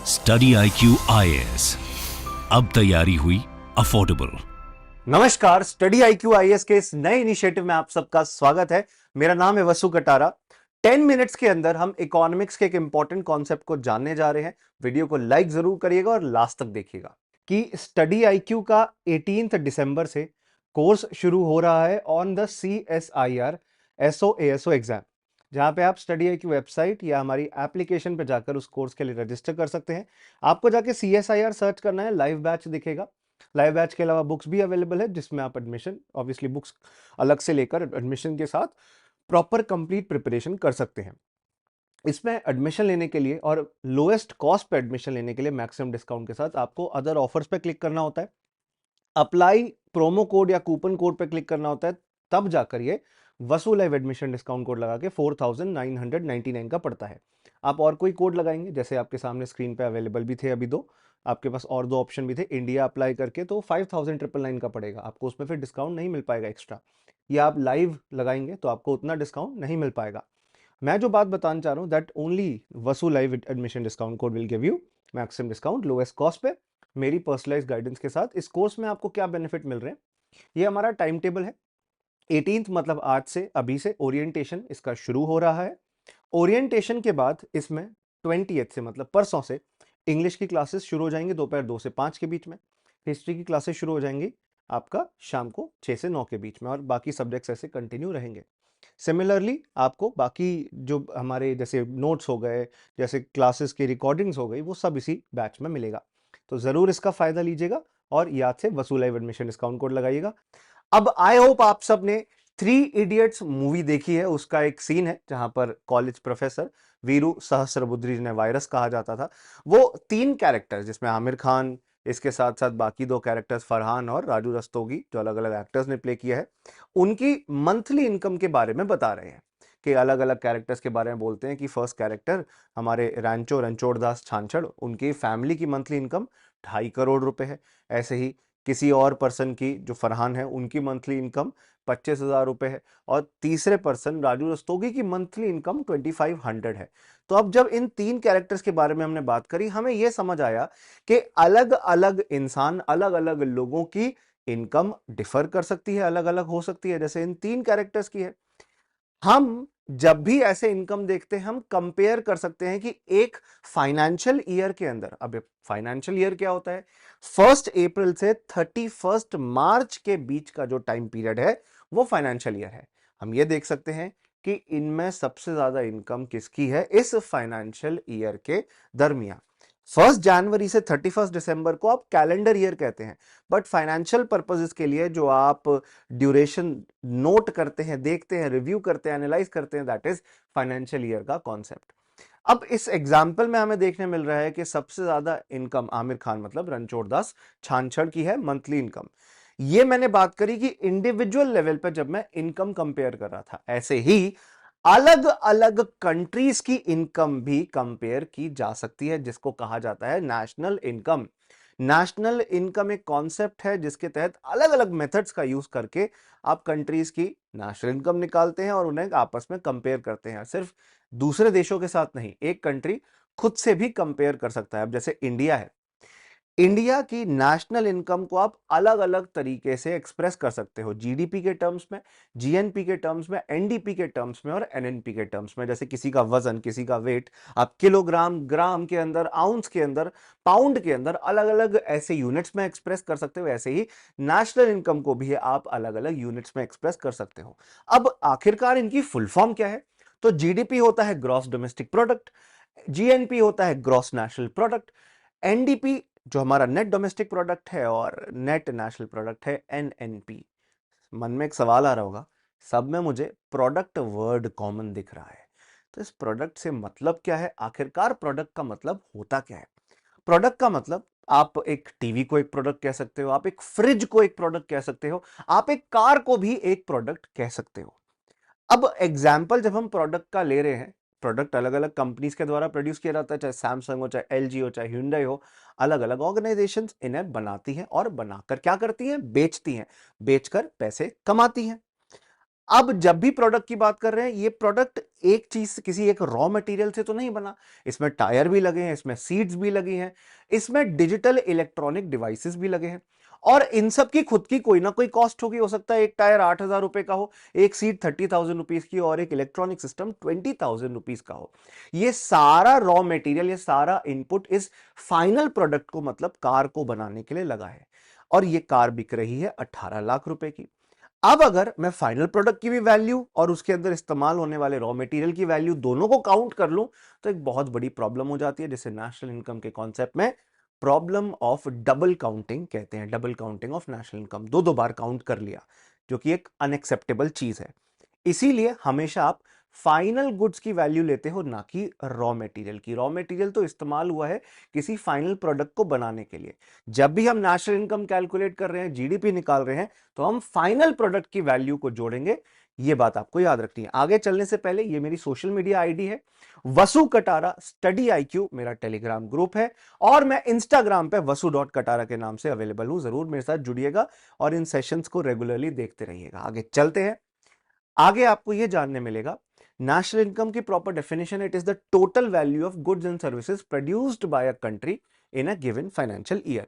Study IQ IAS, अब तैयारी हुई अफोर्डेबल। नमस्कार, स्टडी IQ IAS के इस नए इनिशिएटिव में आप सबका स्वागत है। मेरा नाम है वसु कटारा। 10 मिनट्स के अंदर हम इकोनॉमिक्स के एक इंपॉर्टेंट कॉन्सेप्ट को जानने जा रहे हैं। वीडियो को लाइक जरूर करिएगा और लास्ट तक देखिएगा कि स्टडी IQ का 18 दिसंबर से कोर्स शुरू हो रहा है on the CSIR SO ASO exam, जहां पे आप स्टडी IQ वेबसाइट या हमारी एप्लीकेशन पे जाकर उस कोर्स के लिए रजिस्टर कर सकते हैं। आपको जाके CSIR सर्च करना है, लाइव बैच दिखेगा। लाइव बैच के अलावा बुक्स भी अवेलेबल है, जिसमें आप एडमिशन ऑब्वियसली बुक्स अलग से लेकर एडमिशन के साथ प्रॉपर कंप्लीट प्रिपरेशन कर सकते हैं। इसमें एडमिशन लेने के लिए और लोएस्ट कॉस्ट पे एडमिशन लेने के लिए मैक्सिमम डिस्काउंट के साथ आपको अदर ऑफर्स पे क्लिक करना होता है, अप्लाई प्रोमो कोड या कूपन कोड पे क्लिक करना होता है, तब जाकर ये वसु लाइव एडमिशन डिस्काउंट कोड लगा के 4999 का पड़ता है। आप और कोई कोड लगाएंगे, जैसे आपके सामने स्क्रीन पे अवेलेबल भी थे अभी दो, आपके पास और दो ऑप्शन भी थे, इंडिया अप्लाई करके तो 5999 का पड़ेगा आपको, उसमें फिर डिस्काउंट नहीं मिल पाएगा एक्स्ट्रा। या आप लाइव लगाएंगे तो आपको उतना डिस्काउंट नहीं मिल पाएगा। मैं जो बात बताना चाह रहा हूं, that only Vasu live admission discount code will give you maximum discount lowest cost पे, मेरी पर्सनलाइज गाइडेंस के साथ। इस कोर्स में आपको क्या बेनिफिट मिल रहे हैं, ये हमारा टाइम टेबल है। 18th मतलब आज से, अभी से ओरिएंटेशन इसका शुरू हो रहा है। ओरिएंटेशन के बाद इसमें 20th से मतलब परसों से इंग्लिश की क्लासेस शुरू हो जाएंगी दोपहर 2 से 5 के बीच में। हिस्ट्री की क्लासेस शुरू हो जाएंगी आपका शाम को 6 से 9 के बीच में, और बाकी सब्जेक्ट्स ऐसे कंटिन्यू रहेंगे। सिमिलरली आपको बाकी जो हमारे जैसे नोट्स हो गए, जैसे क्लासेस की रिकॉर्डिंग्स हो गई, वो सब इसी बैच में मिलेगा। तो जरूर इसका फायदा लीजिएगा और याद से वसु लाइव एडमिशन डिस्काउंट कोड लगाइएगा। अब आई होप आप सबने थ्री इडियट्स मूवी देखी है। उसका एक सीन है जहां पर कॉलेज प्रोफेसर वीरू सहस्रबुद्धे, जिन्हें वायरस कहा जाता था, वो 3 कैरेक्टर्स, जिसमें आमिर खान, इसके साथ साथ बाकी 2 कैरेक्टर्स फरहान और राजू रस्तोगी, जो अलग अलग एक्टर्स ने प्ले किया है, उनकी मंथली इनकम के बारे में बता रहे हैं। कि अलग अलग कैरेक्टर्स के बारे में बोलते हैं कि फर्स्ट कैरेक्टर हमारे रणछोड़ दास छांछड़, उनकी फैमिली की मंथली इनकम 2.5 करोड़ रुपए है। ऐसे ही किसी और पर्सन की, जो फरहान है, उनकी मंथली इनकम 25,000 रुपए है। और तीसरे पर्सन राजू रस्तोगी की मंथली इनकम 2500 है। तो अब जब इन 3 कैरेक्टर्स के बारे में हमने बात करी, हमें यह समझ आया कि अलग अलग इंसान, अलग अलग लोगों की इनकम डिफर कर सकती है, अलग अलग हो सकती है, जैसे इन 3 कैरेक्टर्स की है। हम जब भी ऐसे इनकम देखते हैं, हम कंपेयर कर सकते हैं कि एक फाइनेंशियल ईयर के अंदर, अब फाइनेंशियल ईयर क्या होता है, 1 अप्रैल से 31 मार्च के बीच का जो टाइम पीरियड है, वो फाइनेंशियल ईयर है। हम ये देख सकते हैं कि इनमें सबसे ज्यादा इनकम किसकी है इस फाइनेंशियल ईयर के दरमियान। 1 जनवरी से 31 दिसंबर को आप कैलेंडर ईयर कहते हैं, बट फाइनेंशियल पर्पसेस के लिए जो आप ड्यूरेशन नोट करते हैं, देखते हैं, रिव्यू करते हैं, एनालाइज करते हैं, दैट इज फाइनेंशियल ईयर का कॉन्सेप्ट। अब इस एग्जाम्पल में हमें देखने मिल रहा है कि सबसे ज्यादा इनकम आमिर खान मतलब रणछोड़ दास छांछड़ की है, मंथली इनकम। ये मैंने बात करी कि इंडिविजुअल लेवल पर जब मैं इनकम कंपेयर कर रहा था, ऐसे ही अलग अलग कंट्रीज की इनकम भी कंपेयर की जा सकती है, जिसको कहा जाता है नेशनल इनकम। नेशनल इनकम एक कॉन्सेप्ट है जिसके तहत अलग अलग मेथड्स का यूज करके आप कंट्रीज की नेशनल इनकम निकालते हैं और उन्हें आपस में कंपेयर करते हैं। सिर्फ दूसरे देशों के साथ नहीं, एक कंट्री खुद से भी कंपेयर कर सकता है। अब जैसे इंडिया है, इंडिया की नेशनल इनकम को आप अलग अलग तरीके से एक्सप्रेस कर सकते हो, जीडीपी के टर्म्स में, जीएनपी के टर्म्स में, एनडीपी के टर्म्स में और एनएनपी के टर्म्स में। जैसे किसी का वजन, किसी का वेट, आप किलोग्राम, ग्राम के अंदर, आउंस के अंदर, पाउंड के अंदर अलग अलग ऐसे यूनिट्स में एक्सप्रेस कर सकते हो। ऐसे ही नेशनल इनकम को भी आप अलग अलग यूनिट्स में एक्सप्रेस कर सकते हो। अब आखिरकार इनकी फुल फॉर्म क्या है? तो जीडीपी होता है ग्रॉस डोमेस्टिक प्रोडक्ट, जीएनपी होता है ग्रॉस नेशनल प्रोडक्ट, एनडीपी जो हमारा नेट डोमेस्टिक प्रोडक्ट है, और नेट नेशनल प्रोडक्ट है एनएनपी। मन में एक सवाल आ रहा होगा, सब में मुझे प्रोडक्ट वर्ड कॉमन दिख रहा है, तो इस प्रोडक्ट से मतलब क्या है? आखिरकार प्रोडक्ट का मतलब होता क्या है? प्रोडक्ट का मतलब, आप एक टीवी को एक प्रोडक्ट कह सकते हो, आप एक फ्रिज को एक प्रोडक्ट कह सकते हो, आप एक कार को भी एक प्रोडक्ट कह सकते हो। अब एग्जाम्पल जब हम प्रोडक्ट का ले रहे हैं, प्रोडक्ट अलग अलग कंपनीज के द्वारा प्रोड्यूस किया जाता है, चाहे सैमसंग हो, चाहे एलजी हो, चाहे hyundai हो, अलग अलग ऑर्गेनाइजेशंस इन्हें बनाती हैं और बनाकर क्या करती हैं? बेचती हैं, बेचकर पैसे कमाती हैं। अब जब भी प्रोडक्ट की बात कर रहे हैं, ये प्रोडक्ट एक चीज किसी एक रॉ मटेरियल से तो नहीं बना। इसमें टायर भी लगे हैं, इसमें सीट्स भी लगी हैं, इसमें डिजिटल इलेक्ट्रॉनिक डिवाइसेस भी लगे हैं, और इन सब की खुद की कोई ना कोई कॉस्ट होगी। हो सकता है एक टायर 8,000 रुपए का हो, एक सीट 30,000 रुपीज की, और एक इलेक्ट्रॉनिक सिस्टम 20,000 रुपीज का हो। ये सारा रॉ मटेरियल, ये सारा इनपुट इस फाइनल प्रोडक्ट को, मतलब कार को बनाने के लिए लगा है, और ये कार बिक रही है 18 लाख रुपए की। अब अगर मैं फाइनल प्रोडक्ट की भी वैल्यू और उसके अंदर इस्तेमाल होने वाले रॉ मटेरियल की वैल्यू दोनों को काउंट कर लूं, तो एक बहुत बड़ी प्रॉब्लम हो जाती है, जिसे नेशनल इनकम के कॉन्सेप्ट में प्रॉब्लम ऑफ डबल काउंटिंग कहते हैं। Double counting of national income, दो दो बार काउंट कर लिया, जो कि एक अनएक्सेप्टेबल चीज है। इसीलिए हमेशा आप फाइनल गुड्स की वैल्यू लेते हो, ना कि रॉ मटेरियल की। रॉ मटेरियल तो इस्तेमाल हुआ है किसी फाइनल प्रोडक्ट को बनाने के लिए। जब भी हम नेशनल इनकम कैलकुलेट कर रहे हैं, जीडीपी निकाल रहे हैं, तो हम फाइनल प्रोडक्ट की वैल्यू को जोड़ेंगे। ये बात आपको याद रखनी है। आगे चलने से पहले, ये मेरी सोशल मीडिया आईडी है, वसु कटारा स्टडी IQ मेरा टेलीग्राम ग्रुप है, और मैं इंस्टाग्राम पे वसु.कटारा के नाम से अवेलेबल हूं। जरूर मेरे साथ जुड़िएगा और इन सेशंस को रेगुलरली देखते रहिएगा। आगे चलते हैं। आगे आपको यह जानने मिलेगा, नेशनल इनकम की proper definition, it is the total value of goods and services produced by a country in a given financial year.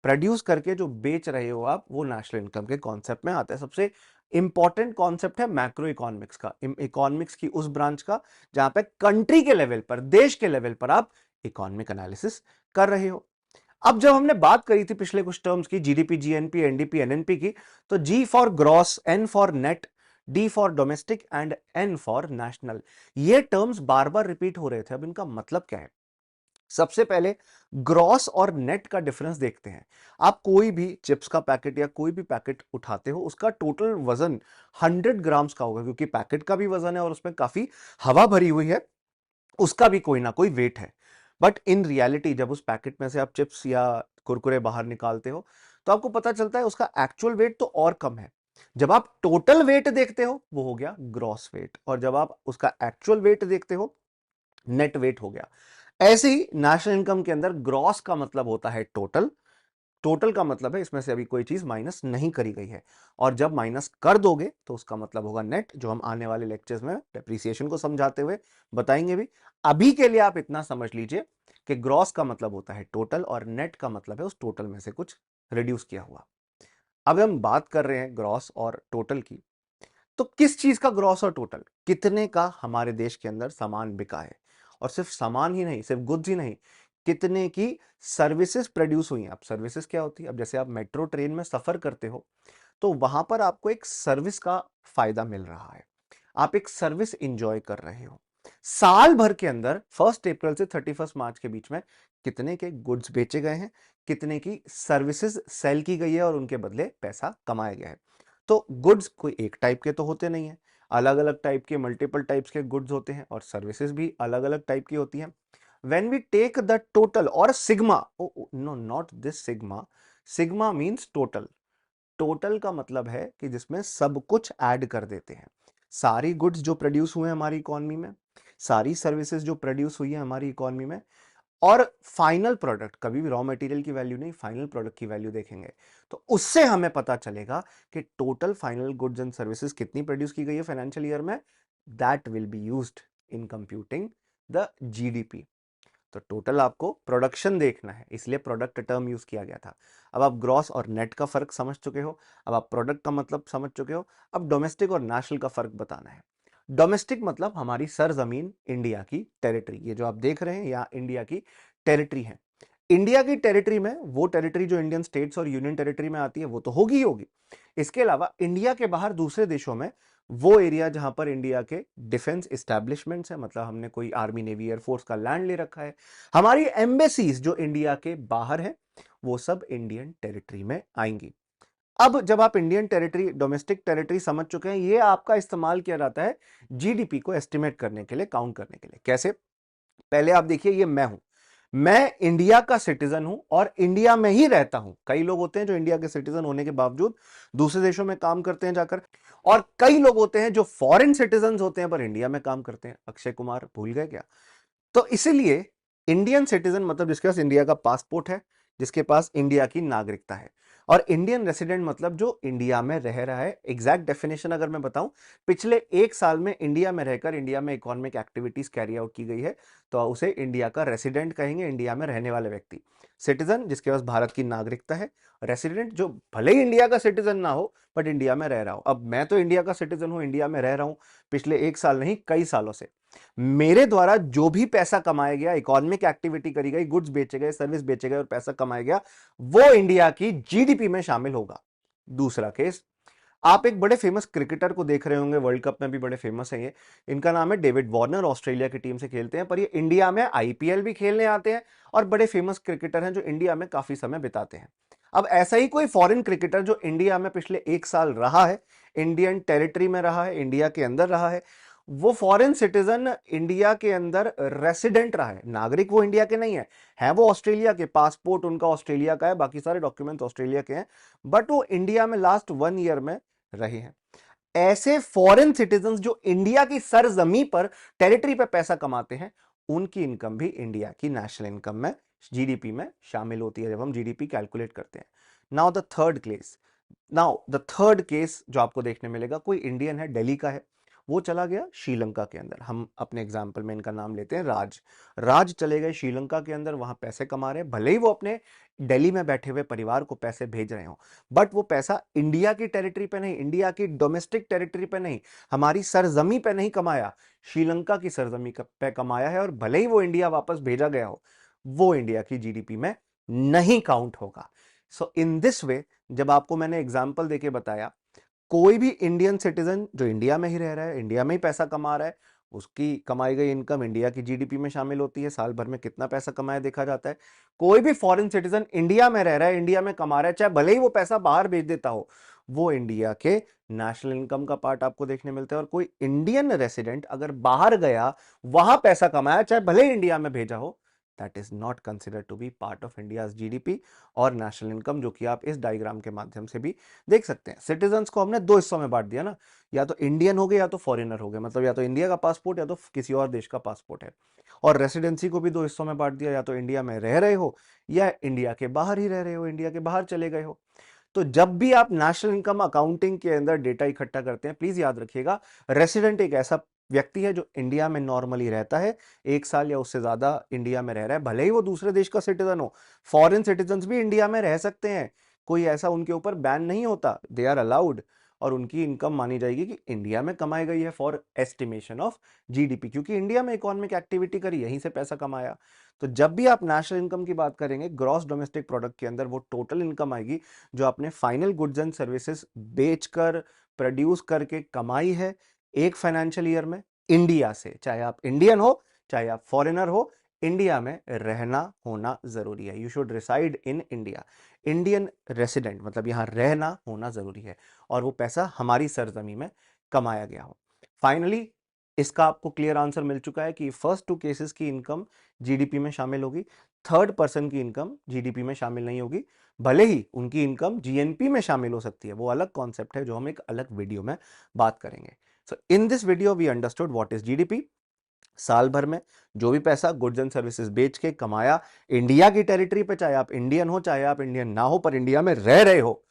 Produce करके जो बेच रहे हो आप, वो नेशनल इनकम के कॉन्सेप्ट में आता है। सबसे इंपॉर्टेंट कॉन्सेप्ट है मैक्रो इकोनॉमिक्स का, इकोनॉमिक्स की उस ब्रांच का जहां पे कंट्री के लेवल पर, देश के लेवल पर आप इकोनॉमिक एनालिसिस कर रहे हो। अब जब हमने बात करी थी पिछले कुछ टर्म्स की, जीडीपी, जीएनपी, एनडीपी, एनएनपी की, तो G for gross, N for net, D for domestic and N for national, ये टर्म्स बार बार रिपीट हो रहे थे। अब इनका मतलब क्या है? सबसे पहले ग्रॉस और नेट का डिफरेंस देखते हैं। आप कोई भी चिप्स का पैकेट या कोई भी पैकेट उठाते हो, उसका टोटल वजन 100 ग्राम्स का होगा, क्योंकि पैकेट का भी वजन है और उसमें काफी हवा भरी हुई है, उसका भी कोई ना कोई वेट है। बट इन रियलिटी जब उस पैकेट में से आप चिप्स या कुरकुरे बाहर निकालते हो, तो आपको पता चलता है उसका एक्चुअल वेट तो और कम है। जब आप टोटल वेट देखते हो, वो हो गया ग्रॉस वेट, और जब आप उसका एक्चुअल वेट देखते हो, नेट वेट हो गया। ऐसे ही नेशनल इनकम के अंदर ग्रॉस का मतलब होता है टोटल, टोटल का मतलब है इसमें से अभी कोई चीज माइनस नहीं करी गई है, और जब माइनस कर दोगे तो उसका मतलब होगा नेट, जो हम आने वाले लेक्चर्स में डेप्रिसिएशन को समझाते हुए बताएंगे भी। अभी के लिए आप इतना समझ लीजिए कि ग्रॉस का मतलब होता है टोटल, और नेट का मतलब है उस टोटल में से कुछ रिड्यूस किया हुआ। अब हम बात कर रहे हैं ग्रॉस और टोटल की, तो किस चीज का ग्रॉस और टोटल? कितने का हमारे देश के अंदर सामान बिका है, और सिर्फ सामान ही नहीं, सिर्फ गुड्स ही नहीं, कितने की सर्विसेज प्रोड्यूस हुई हैं। अब सर्विसेज क्या होती है? अब जैसे आप मेट्रो ट्रेन में सफर करते हो, तो वहां पर आपको एक सर्विस का फायदा मिल रहा है, आप एक सर्विस इंजॉय कर रहे हो। साल भर के अंदर 1 अप्रैल से 31 मार्च के बीच में कितने के गुड्स बेचे गए हैं, कितने की सर्विसेज सेल की गई है और उनके बदले पैसा कमाया गया है। तो गुड्स कोई एक टाइप के तो होते नहीं है, अलग अलग टाइप के, मल्टीपल टाइप्स के गुड्स होते हैं, और सर्विसेज भी अलग अलग टाइप की होती हैं। when we take the total or sigma, no, not this sigma means total, total का मतलब है कि जिसमें सब कुछ ऐड कर देते हैं। सारी गुड्स जो प्रोड्यूस हुए हैं हमारी इकोनॉमी में, सारी सर्विसेज जो प्रोड्यूस हुई है हमारी इकोनॉमी में, और फाइनल प्रोडक्ट, कभी भी रॉ मटेरियल की वैल्यू नहीं, फाइनल प्रोडक्ट की वैल्यू देखेंगे, तो उससे हमें पता चलेगा कि total final goods and services कितनी प्रोड्यूस की गई है फाइनेंशियल ईयर में। That will be used in computing the GDP. तो टोटल आपको प्रोडक्शन देखना है, इसलिए प्रोडक्ट टर्म यूज किया गया था। अब आप ग्रॉस और नेट का फर्क समझ चुके हो, अब आप प्रोडक्ट का मतलब समझ चुके हो, अब डोमेस्टिक और नेशनल का फर्क बताना है। डोमेस्टिक मतलब हमारी सरजमीन, इंडिया की टेरिटरी, ये जो आप देख रहे हैं यहाँ इंडिया की टेरिटरी है। इंडिया की टेरिटरी में वो टेरिटरी जो इंडियन स्टेट्स और यूनियन टेरिटरी में आती है, वो तो होगी ही होगी। इसके अलावा इंडिया के बाहर दूसरे देशों में वो एरिया जहां पर इंडिया के डिफेंस एस्टैब्लिशमेंट्स है, मतलब हमने कोई आर्मी, नेवी, एयरफोर्स का लैंड ले रखा है, हमारी एम्बेसीज जो इंडिया के बाहर है, वो सब इंडियन टेरिटरी में आएंगी। अब जब आप इंडियन टेरिटरी, डोमेस्टिक टेरिटरी समझ चुके हैं, ये आपका इस्तेमाल किया जाता है जीडीपी को एस्टिमेट करने के लिए, काउंट करने के लिए। कैसे? पहले आप देखिए, ये मैं इंडिया का सिटीजन हूं और इंडिया में ही रहता हूं। कई लोग होते हैं जो इंडिया के सिटीजन होने के बावजूद दूसरे देशों में काम करते हैं जाकर, और कई लोग होते हैं जो फॉरेन सिटीजन होते हैं पर इंडिया में काम करते हैं। अक्षय कुमार भूल गए क्या? तो इसीलिए इंडियन सिटीजन मतलब जिसके पास इंडिया का पासपोर्ट है, जिसके पास इंडिया की नागरिकता है। और इंडियन रेसिडेंट मतलब जो इंडिया में रह रहा है। एग्जैक्ट डेफिनेशन अगर मैं बताऊं, पिछले 1 साल में इंडिया में रहकर इंडिया में इकोनॉमिक एक्टिविटीज कैरी आउट की गई है, तो उसे इंडिया का रेसिडेंट कहेंगे, इंडिया में रहने वाले व्यक्ति। सिटीजन जिसके पास भारत की नागरिकता है। रेसिडेंट जो भले ही इंडिया का सिटीजन ना हो बट इंडिया में रह रहा हो। अब मैं तो इंडिया का सिटीजन हूं, इंडिया में रह रहा हूं पिछले 1 साल नहीं कई सालों से। मेरे द्वारा जो भी पैसा कमाया गया, इकोनॉमिक एक्टिविटी करी गई, गुड्स बेचे गए, सर्विस बेचे गए और पैसा कमाया गया, वो इंडिया की जीडीपी में शामिल होगा। दूसरा केस, आप एक बड़े फेमस क्रिकेटर को देख रहे होंगे, वर्ल्ड कप में भी बड़े फेमस है ये। इनका नाम है डेविड वार्नर, ऑस्ट्रेलिया की टीम से खेलते हैं, पर ये इंडिया में आईपीएल भी खेलने आते हैं और बड़े फेमस क्रिकेटर हैं जो इंडिया में काफी समय बिताते हैं। अब ऐसा ही कोई फॉरेन क्रिकेटर जो इंडिया में पिछले 1 साल रहा है, इंडियन टेरिटरी में रहा है, इंडिया के अंदर रहा है, वो फॉरेन सिटीजन इंडिया के अंदर रेसिडेंट रहा है, नागरिक वो इंडिया के नहीं है वो ऑस्ट्रेलिया के, पासपोर्ट उनका ऑस्ट्रेलिया का है, बाकी सारे डॉक्यूमेंट ऑस्ट्रेलिया के हैं, बट वो इंडिया में लास्ट 1 ईयर में रहे हैं। ऐसे फॉरेन सिटीजन जो इंडिया की सरजमी पर, टेरिटरी पर पैसा कमाते हैं, उनकी इनकम भी इंडिया की नेशनल इनकम में, जीडीपी में शामिल होती है जब हम जीडीपी कैलकुलेट करते हैं। नाउ द थर्ड केस जो आपको देखने मिलेगा, कोई इंडियन है, दिल्ली का है, वो चला गया श्रीलंका के अंदर। हम अपने एग्जाम्पल में इनका नाम लेते हैं राज चले गए श्रीलंका के अंदर, वहां पैसे कमा रहे हैं, भले ही वो अपने दिल्ली में बैठे हुए परिवार को पैसे भेज रहे हो, बट वो पैसा इंडिया की टेरिटरी पे नहीं, इंडिया की डोमेस्टिक टेरिटरी पे नहीं, हमारी सरजमी पे नहीं कमाया, श्रीलंका की सरजमी पे कमाया है, और भले ही वो इंडिया वापस भेजा गया हो, वो इंडिया की जीडीपी में नहीं काउंट होगा। सो इन दिस वे, जब आपको मैंने एग्जाम्पल देके बताया, कोई भी इंडियन सिटीजन जो इंडिया में ही रह रहा है, इंडिया में ही पैसा कमा रहा है, उसकी कमाई गई इनकम इंडिया की जीडीपी में शामिल होती है, साल भर में कितना पैसा कमाया देखा जाता है। कोई भी फॉरेन सिटीजन इंडिया में रह रहा है, इंडिया में कमा रहा है, चाहे भले ही वो पैसा बाहर भेज देता हो, वो इंडिया के नेशनल इनकम का पार्ट आपको देखने मिलता है। और कोई इंडियन रेसिडेंट अगर बाहर गया, वहां पैसा कमाया, चाहे भले ही इंडिया में भेजा हो, that is not considered to be part of India's GDP और नेशनल इनकम, जो कि आप इस डायग्राम के माध्यम से भी देख सकते हैं। सिटीजन्स को हमने 2 हिस्सों में बांट दिया ना, या तो इंडियन हो गए या तो फॉरेनर हो गए, मतलब या तो इंडिया का पासपोर्ट या तो किसी और देश का पासपोर्ट है। और रेसिडेंसी को भी 2 हिस्सों में बांट दिया, या तो इंडिया में रह रहे हो या इंडिया के बाहर ही रह रहे हो, इंडिया के बाहर चले गए हो। तो जब भी आप नेशनल इनकम अकाउंटिंग के अंदर डेटा इकट्ठा करते हैं, प्लीज याद रखिएगा, रेसिडेंट एक ऐसा व्यक्ति है जो इंडिया में नॉर्मली रहता है, 1 साल या उससे ज्यादा इंडिया में रह रहा है, भले ही वो दूसरे देश का सिटीजन हो। फॉरेन सिटीजन भी इंडिया में रह सकते हैं, कोई ऐसा उनके ऊपर बैन नहीं होता, दे आर अलाउड, और उनकी इनकम मानी जाएगी कि इंडिया में कमाई गई है फॉर एस्टिमेशन ऑफ जीडीपी, क्योंकि इंडिया में इकोनॉमिक एक्टिविटी करी, यहीं से पैसा कमाया। तो जब भी आप नेशनल इनकम की बात करेंगे, ग्रॉस डोमेस्टिक प्रोडक्ट के अंदर वो टोटल इनकम आएगी जो आपने फाइनल गुड्स एंड सर्विसेज बेचकर, प्रोड्यूस करके कमाई है एक फाइनेंशियल ईयर में इंडिया से। चाहे आप इंडियन हो, चाहे आप फॉरेनर हो, इंडिया में रहना होना जरूरी है। You should reside in India. Indian resident मतलब यहां रहना होना जरूरी है, और वो पैसा हमारी सरजमी में कमाया गया हो। फाइनली इसका आपको क्लियर आंसर मिल चुका है कि फर्स्ट 2 केसेस की इनकम जीडीपी में शामिल होगी, थर्ड पर्सन की इनकम जीडीपी में शामिल नहीं होगी, भले ही उनकी इनकम जीएनपी में शामिल हो सकती है, वो अलग कॉन्सेप्ट है जो हम एक अलग वीडियो में बात करेंगे। So in this video we understood what is GDP. साल भर में जो भी पैसा गुड्स एंड सर्विसेज बेच के कमाया इंडिया की टेरिटरी पे, चाहे आप इंडियन हो चाहे आप इंडियन ना हो, पर इंडिया में रह रहे हो,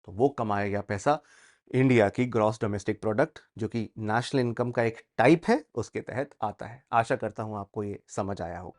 तो वो कमाया गया पैसा इंडिया की ग्रॉस डोमेस्टिक प्रोडक्ट, जो कि नेशनल इनकम का एक टाइप है, उसके तहत आता है। आशा करता हूं आपको ये समझ आया हो।